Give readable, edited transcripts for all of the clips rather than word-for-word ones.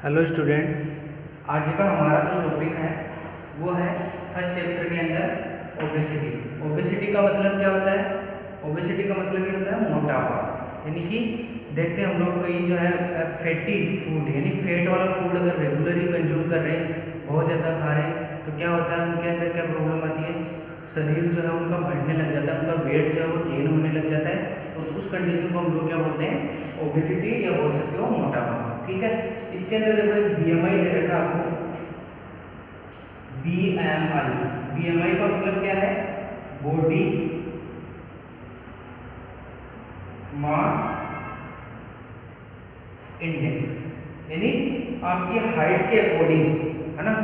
Hello students, आज का हमारा जो टॉपिक है वो है फर्स्ट चैप्टर के अंदर ओबेसिटी। ओबेसिटी का मतलब क्या होता है? ओबेसिटी का मतलब ये होता है मोटापा। यानी कि देखते हैं हम लोग कहीं जो है फैटी फूड यानी फैट वाला फूड अगर रेगुलरली कंज्यूम कर रहे हैं, बहुत ज़्यादा खा रहे हैं, तो क्या होता है उनके अंदर क्या प्रॉब्लम आती है? शरीर जो है उनका बढ़ने लग जाता है, उनका वेट जो है वो गेन होने लग जाता है। और उस कंडीशन को हम लोग क्या बोलते हैं? ओबेसिटी या बोल सकते हो मोटापा। ठीक है, इसके अंदर देखो एक बीएमआई दे रखा है आपको, बीएमआई। बीएमआई का मतलब क्या है? बॉडी मास इंडेक्स, यानी आपकी हाइट के अकॉर्डिंग, है ना,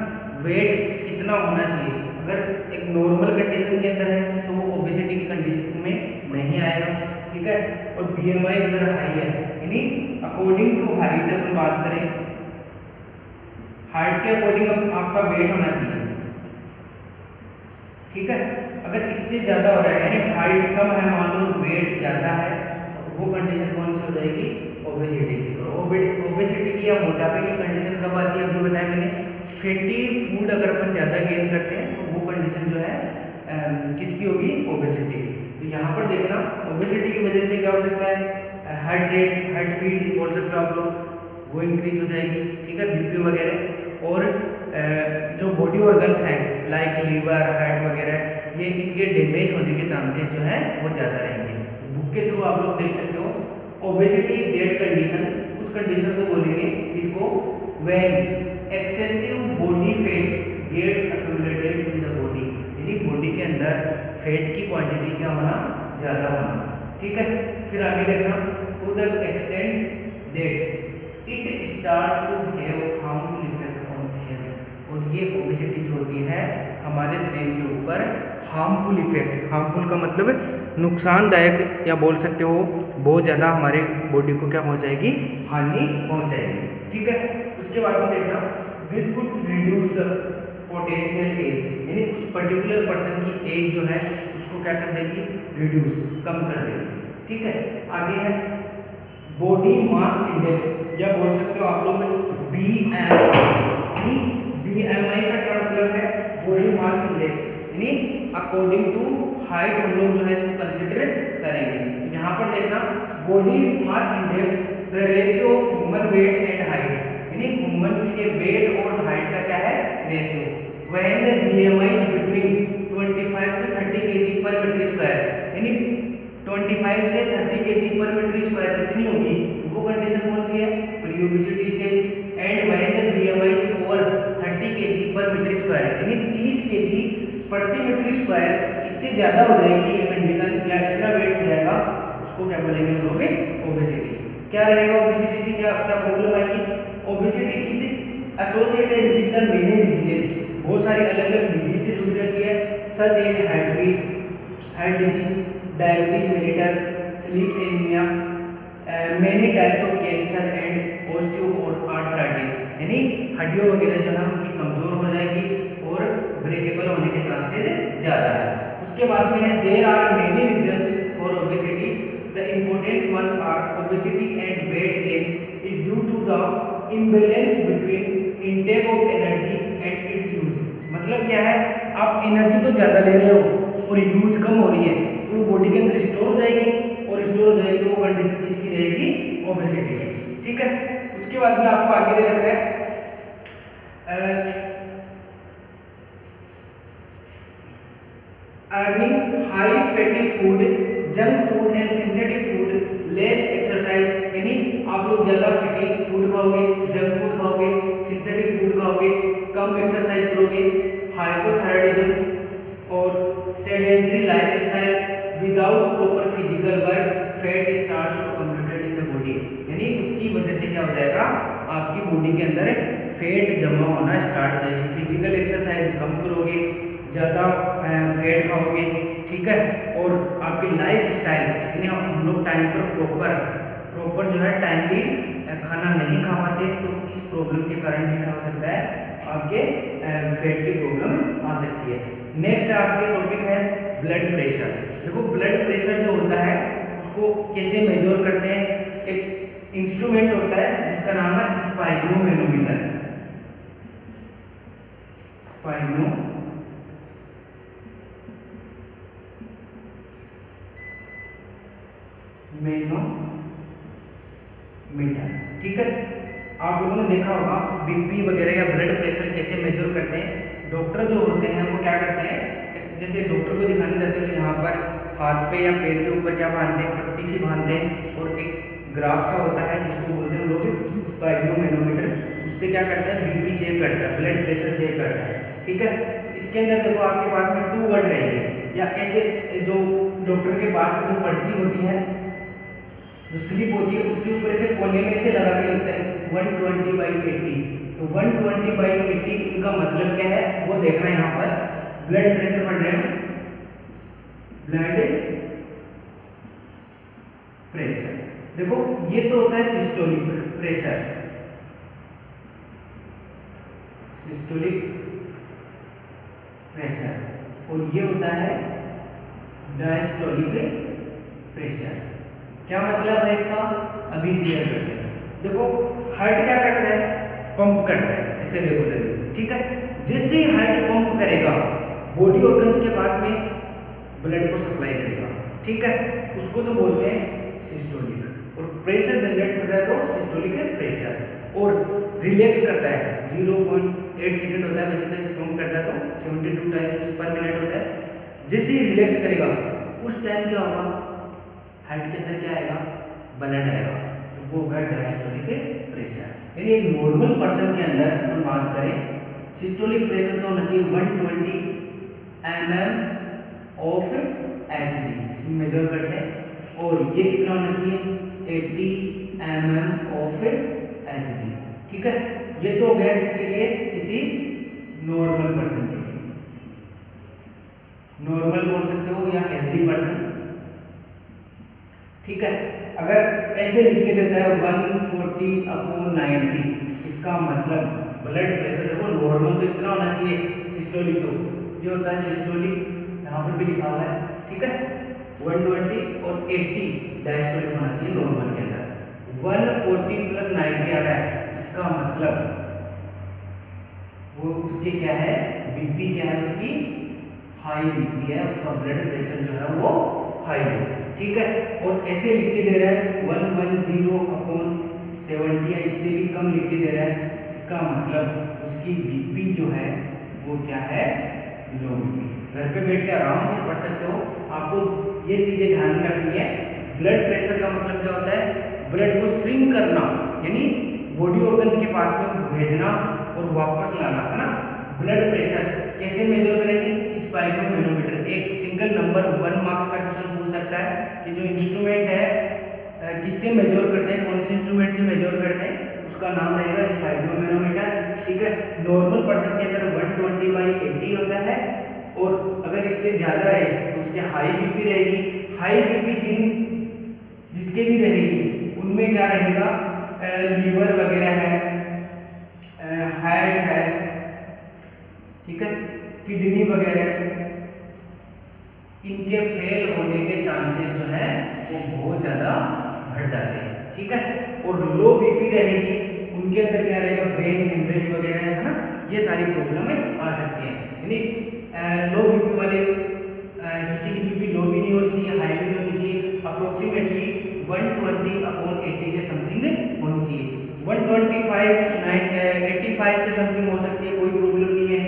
वेट कितना होना चाहिए। अगर एक नॉर्मल कंडीशन के अंदर है तो वो ओबेसिटी की कंडीशन में नहीं आएगा। ठीक है, और बीएमआई अगर हाई है यानी अकॉर्डिंग टू हाइट अपन बात करें, हाइट के अकॉर्डिंग आपका वेट होना चाहिए। ठीक है, अगर इससे ज्यादा हो रहा है यानी हाइट कम है, मान लो वेट ज्यादा है, तो वो कंडीशन कौन सी हो जाएगी? ओबेसिटी की। और ओबेसिटी की या मोटापे की कंडीशन कब आती है? अभी बताया मैंने, फैटी फूड अगर अपन ज़्यादा गेन करते हैं तो वो कंडीशन जो है किसकी होगी? ओबेसिटी की। तो यहाँ पर देखना, ओबेसिटी की वजह से क्या हो सकता है? हार्ट रेट, हार्ट बीट बोल सकते हो आप लोग, वो इंक्रीज हो जाएगी। ठीक है, बीपी वगैरह। और जो बॉडी ऑर्गन्स हैं लाइक लीवर, हार्ट वगैरह, ये इनके डैमेज होने के चांसेस जो है वो ज़्यादा रहेंगे। बुक के थ्रू आप लोग देख सकते हो, ओबेसिटी इज दैट कंडीशन, उस कंडीशन को बोलेंगे इसको when excessive body fat gets accumulated in the body, यानी बॉडी के अंदर फैट की क्वांटिटी क्या होना? ज़्यादा होना। ठीक है, फिर आगे देखना, to the extent that it start to have harmful effect on health. और ये ओबेसिटी जो होती है हमारे शरीर के ऊपर हार्मफुल इफेक्ट, हार्मफुल का मतलब नुकसानदायक या बोल सकते हो बहुत ज़्यादा हमारे बॉडी को क्या पहुंचाएगी? हानि पहुंचाएगी। ठीक है, उसके बाद में देखना, this could reduce the potential age, यानी उस पर्टिकुलर पर्सन की एज जो है उसको क्या कर देगी? रिड्यूस, कम कर देगी। ठीक है, आगे है बॉडी मास इंडेक्स या बोल सकते हो आप लोग बीएमआई। बीएमआई का क्या मतलब है? बॉडी मास इंडेक्स, यानी अकॉर्डिंग टू हाइट हम लोग जो है इसको कंसिडर करेंगे। तो यहाँ पर देखना, body mass index the ratio of human weight and height, यानी ह्यूमन के वेट और हाइट का क्या है? Ratio. When the BMI is between 25 to 30 kg per metre square, यानी 25 से 30 kg पर मीटर स्क्वायर कितनी होगी? वो कंडीशन कौन सी है? Pre obesity stage. And when the BMI is over 30 kg per metre square, यानी 30 kg प्रति मीटर स्क्वायर, इससे ज्यादा हो जाएगी ये कंडीशन, या इतना वेट हो जाएगा, उसको क्या बोलेंगे हम लोग? ओबेसिटी। क्या रहेगा ओबेसिटी से? क्या क्या प्रॉब्लम आएगी? Obesity is associated with the many diseases, बहुत सारी अलग अलग डिजीज से जुड़ी रहती है, such as heart beat, heart disease, diabetes mellitus, sleep anaemia, many types of cancer and osteoarthritis, यानी हड्डियों वगैरह जो है उनकी कमजोर हो जाएगी और ब्रेकेबल होने के चांसेस ज़्यादा है। उसके बाद में है there are many reasons for obesity, the important ones are obesity and weight gain is due to the imbalance between intake of energy and its use. मतलब क्या है? आप एनर्जी तो ज़्यादा ले रहे हो और यूज कम हो रही है, तो वो बॉडी के अंदर स्टोर हो जाएगी, और स्टोर हो जाएगी तो वो कंडीशन किसकी रहेगी? ओबेसिटी की। ठीक है, उसके बाद में आपको आगे दे रखा है earning high fatty food, junk food and synthetic food, less exercise, यानी आप लोग ज्यादा फैटी फूड खाओगे, जंक फूड खाओगे, सिंथेटिक फूड खाओगे, कम एक्सरसाइज करोगे, हाइपोथायराइडिज्म और sedentary lifestyle without proper physical work, fat starts to accumulated in the body, यानी उसकी वजह से क्या हो जाएगा? आपकी बॉडी के अंदर फैट जमा होना स्टार्ट हो जाएगी। फिजिकल एक्सरसाइज कम करोगे, ज़्यादा फैट खाओगे। ठीक है, और आपकी लाइफ स्टाइल, यानी हम लोग टाइम पर प्रॉपर जो है टाइमली खाना नहीं खा पाते, तो इस प्रॉब्लम के कारण भी क्या हो सकता है? आपके फैट की प्रॉब्लम आ सकती है। नेक्स्ट आपके टॉपिक है ब्लड प्रेशर। देखो, ब्लड प्रेशर जो होता है उसको कैसे मेजर करते हैं? एक इंस्ट्रूमेंट होता है जिसका नाम है स्पाइगनोमैनोमीटर, स्पाइगनोमैनोमीटर, ठीक है। आप लोगों ने देखा होगा बीपी वगैरह या ब्लड प्रेशर कैसे मेजर करते हैं। डॉक्टर जो होते हैं वो क्या करते हैं, जैसे डॉक्टर को दिखाने जाते हैं तो यहाँ पर हाथ पे या पैर के ऊपर क्या बांधते हैं, पट्टी सी बांधते हैं और एक ग्राफ सा होता है जिसको बोलते हैं लोग स्पाइगनोमैनोमीटर। उससे क्या करता है, बीपी चेक करता है, ब्लड प्रेशर चेक करता है, ठीक है। इसके अंदर देखो आपके पास में 2 वर्ड रहेंगे, या ऐसे जो डॉक्टर के पास में जो पर्ची होती है, जो स्लिप होती है, उसके ऊपर ऐसे कोने में से लगा के लिखते हैं 120/80। तो 120/80 इनका मतलब क्या है वो देखना है। यहाँ पर ब्लड प्रेशर पढ़ रहे हैं, ब्लड प्रेशर देखो ये तो होता है सिस्टोलिक प्रेशर, सिस्टोलिक प्रेशर, और ये होता है डायस्टोलिक प्रेशर। क्या मतलब है इसका, अभी क्लियर करते हैं। देखो हार्ट क्या करता है, पंप करता है ऐसे रेगुलरली, ठीक है। जैसे ही हार्ट पंप करेगा बॉडी ऑर्गन्स के पास में ब्लड को सप्लाई करेगा, ठीक है, उसको तो बोलते हैं सिस्टोलिक। और प्रेशर जनरेट करता है तो सिस्टोलिक प्रेशर, और रिलैक्स करता है 0.8 सेकंड होता है, वैसे तो पंप करता है तो 72 टाइम्स पर मिनट होता है। जैसे ही रिलैक्स करेगा उस टाइम क्या होगा, हार्ट के अंदर क्या आएगा, ब्लड आएगा, तो वो होगा डायस्टोलिक प्रेशर। यानी एक नॉर्मल पर्सन के अंदर हम बात करें, सिस्टोलिक प्रेशर तो होना चाहिए 120 mm ऑफ Hg, इसमें मेजर करते हैं, और ये कितना होना चाहिए 80 mm ऑफ Hg, ठीक है। ये तो हो गया किसके लिए, किसी नॉर्मल पर्सन के लिए, नॉर्मल बोल सकते हो या हेल्दी पर्सन, ठीक है। अगर ऐसे लिख के देता है 140/90, इसका मतलब ब्लड प्रेशर देखो नॉर्मल तो इतना होना चाहिए, सिस्टोलिक तो ये होता है सिस्टोलिक, यहाँ पर भी लिखा हुआ है, ठीक है। 120 और 80 डायस्टोलिक होना चाहिए नॉर्मल के अंदर। 140+90 आ रहा है, इसका मतलब वो उसके क्या है, बीपी क्या है उसकी, हाई बीपी है, उसका ब्लड प्रेशर जो है वो हाई है, ठीक है। और ऐसे लिख के दे रहा है 110/70 या इससे भी कम लिख के दे रहा है, इसका मतलब उसकी बीपी जो है वो क्या है, लो बीपी। घर पे बैठ के आराम से पढ़ सकते हो, आपको ये चीजें ध्यान में रखनी है। ब्लड प्रेशर का मतलब क्या होता है, ब्लड को श्रिंक करना, यानी बॉडी ऑर्गन्स के पास में भेजना और वापस लाना, है ना। ब्लड प्रेशर कैसे मेजर करेंगे, स्पाइगनोमैनोमीटर, एक सिंगल नंबर 1 मार्क्स का क्वेश्चन पूछ सकता है कि जो इंस्ट्रूमेंट है किससे मेजर करते हैं, कौन से इंस्ट्रूमेंट से मेजर करते हैं, उसका नाम रहेगा स्पाइगनोमैनोमीटर, ठीक है। नॉर्मल पर्सन के अंदर 120/80 होता है, और अगर इससे ज्यादा रहे तो उसके हाई बीपी रहेगी। हाई बीपी जिसके भी रहेगी उनमें क्या रहेगा, लीवर वगैरह है, हार्ट है, ठीक है, किडनी वगैरह, इनके फेल होने के चांसेस जो है वो बहुत ज्यादा बढ़ जाते हैं, ठीक है। और लो बीपी रहेगी उनके अंदर क्या रहेगा, ब्रेन हेमरेज वगैरह है ना, ये सारी प्रॉब्लम आ सकती है। यानी लो बीपी वाले किसी की बीपी लो भी नहीं होनी चाहिए, हाई भी नहीं होनी चाहिए, अप्रोक्सीमेटली 120/80 के समथिंग होनी चाहिए। 125/85 के समथिंग हो सकती है, कोई प्रॉब्लम नहीं है।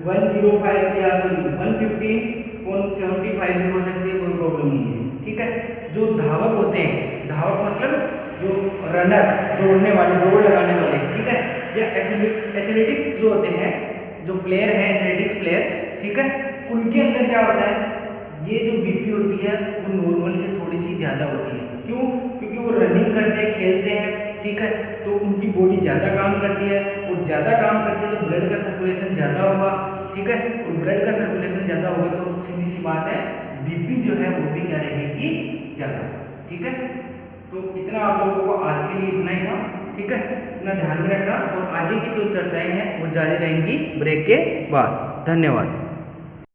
105 या 115/75 भी हो सकती है, कोई प्रॉब्लम नहीं है, ठीक है। जो धावक होते हैं, धावक मतलब जो रनर, दौड़ने वाले, दौड़ लगाने वाले, ठीक है, या एथलेटिक्स जो होते हैं, जो प्लेयर हैं एथलेटिक्स प्लेयर, ठीक है, उनके अंदर क्या होता है, ये जो बीपी होती है वो नॉर्मल से थोड़ी सी ज़्यादा होती है। क्यों? क्योंकि वो रनिंग करते हैं, खेलते हैं, ठीक है, तो उनकी बॉडी ज़्यादा काम करती है, और ज़्यादा काम करती है तो ब्लड का सर्कुलेशन ज़्यादा होगा, ठीक है, और ब्लड का सर्कुलेशन ज़्यादा होगा तो सीधी सी बात है बीपी जो है वो भी क्या रहेगी, ज़्यादा, ठीक है। तो इतना आप लोगों को आज के लिए इतना ही था, ठीक है। इतना ध्यान में रखना, और आगे की जो चर्चाएं हैं वो जारी रहेंगी ब्रेक के बाद। धन्यवाद।